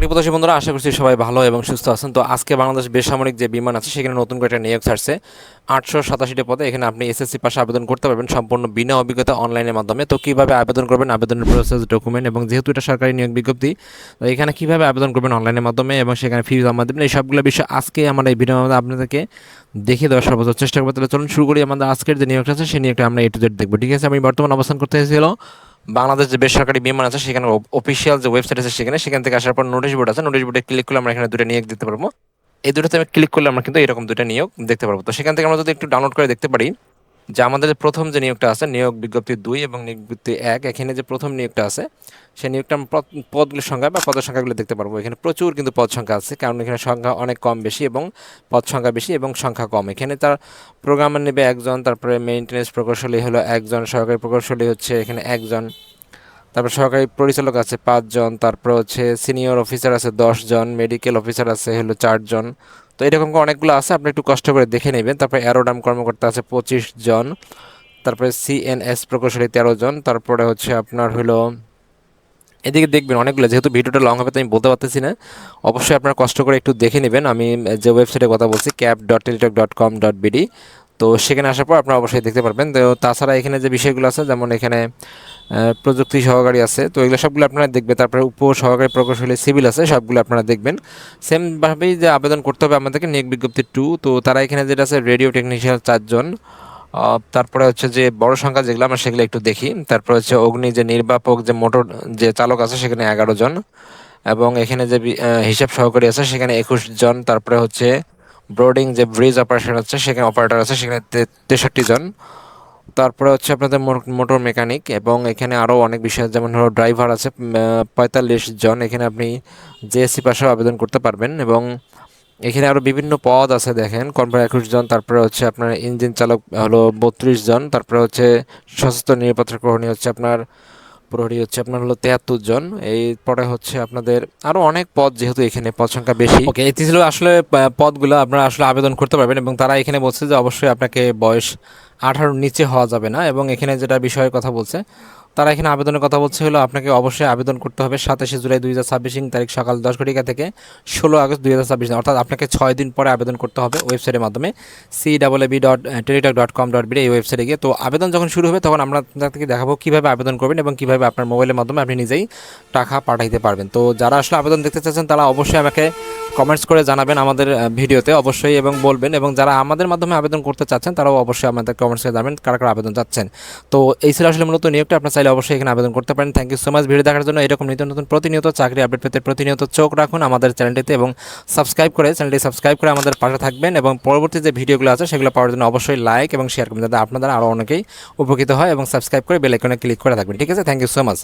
চাকরি প্রত্যাশী বন্ধুরা, আশা করছি সবাই ভালো এবং সুস্থ আছেন। তো আজকে বাংলাদেশ বেসামরিক যে বিমান আছে সেখানে নতুন করে একটা নিয়োগ ছাড়ছে 887টি পদে। এখানে আপনি এসএসসি পাশে আবেদন করতে পারবেন সম্পূর্ণ বিনা অভিজ্ঞতা অনলাইনের মাধ্যমে। তো কীভাবে আবেদন করবেন, আবেদনের প্রসেস, ডকুমেন্ট এবং যেহেতু এটা সরকারি নিয়োগ বিজ্ঞপ্তি, তো এখানে কীভাবে আবেদন করবেন অনলাইনের মাধ্যমে এবং সেখানে ফি জমা দেবেন, এই সবগুলো বিষয় আজকে আমরা এই ভিডিওর মধ্যে আপনাদেরকে দেখিয়ে দেওয়ার সর্বোচ্চ চেষ্টা করবো। তাহলে চলুন শুরু করি। আমাদের আজকের যে নিয়োগটা আছে সেই নিয়োগটা আমরা A to Z দেখবো। ঠিক আছে, আমি বর্তমান অবস্থান করতে এসেছিল বাংলাদেশ যে বেসরকারি বিমান আছে সেখানে অফিসিয়াল যে ওয়েবসাইট আছে সেখান থেকে আসার পর নোটিশ বোর্ড আছে, নোটিশ বোর্ডে ক্লিক করলে আমরা এখানে দুটো নিয়োগ দেখতে পারবো। এই দুটোতে আমি ক্লিক করলে আমরা কিন্তু এরকম দুটো নিয়োগ দেখতে পারবো। তো সেখান থেকে আমরা যদি একটু ডাউনলোড করে দেখতে পারি যে আমাদের প্রথম যে নিয়োগটা আছে নিয়োগ বিজ্ঞপ্তি 2 এবং নিয়োগ বিজ্ঞপ্তি 1, এখানে যে প্রথম নিয়োগটা আছে সেই নিয়োগটা আমরা পদগুলোর সংখ্যা বা পদের সংখ্যাগুলো দেখতে পারবো। এখানে প্রচুর কিন্তু পদ সংখ্যা আছে, কারণ এখানে সংখ্যা অনেক কম বেশি এবং পদ সংখ্যা বেশি এবং সংখ্যা কম। এখানে তার প্রোগ্রামার নেবে একজন, তারপরে মেইনটেনেন্স প্রকৌশলী হলো একজন, সহকারী প্রকৌশলী হচ্ছে এখানে একজন, তারপর সহকারী পরিচালক আছে 5 জন, তারপর হচ্ছে সিনিয়র অফিসার আছে 10 জন, মেডিকেল অফিসার আছে হলো 4 জন। তো এরকম অনেকগুলো আছে, আপনি একটু কষ্ট করে দেখে নেবেন। তারপরে অ্যারোড্রাম কর্মকর্তা আছে 25 জন, তারপরে সিএনএস প্রকৌশলী 13 জন, তারপরে হচ্ছে আপনার হলো এদিকে দেখবেন অনেকগুলো, যেহেতু ভিডিওটা লং হবে তো আমি বলতে পারতেছি না, অবশ্যই আপনারা কষ্ট করে একটু দেখে নেবেন। আমি যে ওয়েবসাইটের কথা বলছি cap.teletalk.com.bd, তো সেখানে আসার পর আপনারা অবশ্যই দেখতে পারবেন। তো তাছাড়া এখানে যে বিষয়গুলো আছে, যেমন এখানে প্রযুক্তি সহকারী আছে, তো এগুলো সবগুলো আপনারা দেখবেন। তারপরে উপ সহকারী প্রকৌশলী সিভিল আছে, সবগুলো আপনারা দেখবেন। সেমভাবেই যে আবেদন করতে হবে আমাদেরকে নিয়োগ বিজ্ঞপ্তি 2, তো তারা এখানে যেটা আছে রেডিও টেকনিশিয়ান 4 জন, তারপরে হচ্ছে যে বড় সংখ্যা যেগুলো আমরা সেগুলো একটু দেখি। তারপরে হচ্ছে অগ্নি যে নির্বাপক যে মোটর যে চালক আছে সেখানে 11 জন, এবং এখানে যে হিসাব সহকারী আছে সেখানে 21 জন, তারপরে হচ্ছে ব্রোডিং যে ব্রিজ অপারেশন আছে সেখানে অপারেটর আছে সেখানে 63 জন, তারপরে হচ্ছে আপনাদের মোটর মেকানিক, এবং এখানে আরও অনেক বিষয় যেমন হলো ড্রাইভার আছে 45 জন। এখানে আপনি জেএসসি পাশেও আবেদন করতে পারবেন, এবং এখানে আরও বিভিন্ন পদ আছে দেখেন, কর্মচারী 21 জন, তারপরে হচ্ছে আপনার ইঞ্জিন চালক হলো 32 জন, তারপরে হচ্ছে সশস্ত্র নিরাপত্তা প্রহরী হচ্ছে আপনার হলো 73 জন। এরপরে হচ্ছে আপনাদের আরও অনেক পদ, যেহেতু এখানে পদ সংখ্যা বেশি। ওকে, এটি ছিল আসলে পদগুলো আপনারা আসলে আবেদন করতে পারবেন, এবং তারা এখানে বলছে যে অবশ্যই আপনাকে বয়স 18 নিচে হওয়া যাবে না। এবং এখানে যেটা বিষয়ের কথা বলছে, তারা এখানে আবেদনের কথা বলছে হলো আপনাকে অবশ্যই আবেদন করতে হবে 27 জুলাই 2026 তারিখ সকাল 10 ঘটিকা থেকে 16 আগস্ট 2026, অর্থাৎ আপনাকে 6 দিন পরে আবেদন করতে হবে ওয়েবসাইটের মাধ্যমে cab.teletalk.com.bd এই ওয়েবসাইটে গিয়ে। তো আবেদন যখন শুরু হবে তখন আমরা আপনাদেরকে দেখাবো কীভাবে আবেদন করবেন এবং কীভাবে আপনার মোবাইলের মাধ্যমে আপনি নিজেই টাকা পাঠাইতে পারবেন। তো যারা আসলে আবেদন দেখতে চাচ্ছেন তারা অবশ্যই আমাকে কমেন্টস করে জানাবেন আমাদের ভিডিওতে অবশ্যই, এবং বলবেন, এবং যারা আমাদের মাধ্যমে আবেদন করতে চাচ্ছেন তারাও অবশ্যই আমাদের কমেন্টস করে জানাবেন কারা কারা আবেদন চাচ্ছেন। তো এই ছিল আসলে মূলত নিয়োগটা, আপনার চাইলে অবশ্যই এখানে আবেদন করতে পারেন। Thank you so much video দেখার জন্য। এরকম নিত্য নতুন প্রতিনিয়ত চাকরি আপডেট পেতে প্রতিনিয়ত চোখ রাখুন আমাদের চ্যানেলটিতে, এবং চ্যানেলটি সাবস্ক্রাইব করে আমাদের পাশে থাকবেন, এবং পরবর্তী যে ভিডিওগুলো আছে সেগুলো পাওয়ার জন্য অবশ্যই লাইক এবং শেয়ার করবেন, যাতে আপনারা আরও অনেকেই উপকৃত হয়, এবং সাবস্ক্রাইব করে বেল আইকনে ক্লিক করে থাকবেন। ঠিক আছে, থ্যাংক ইউ সো মাচ।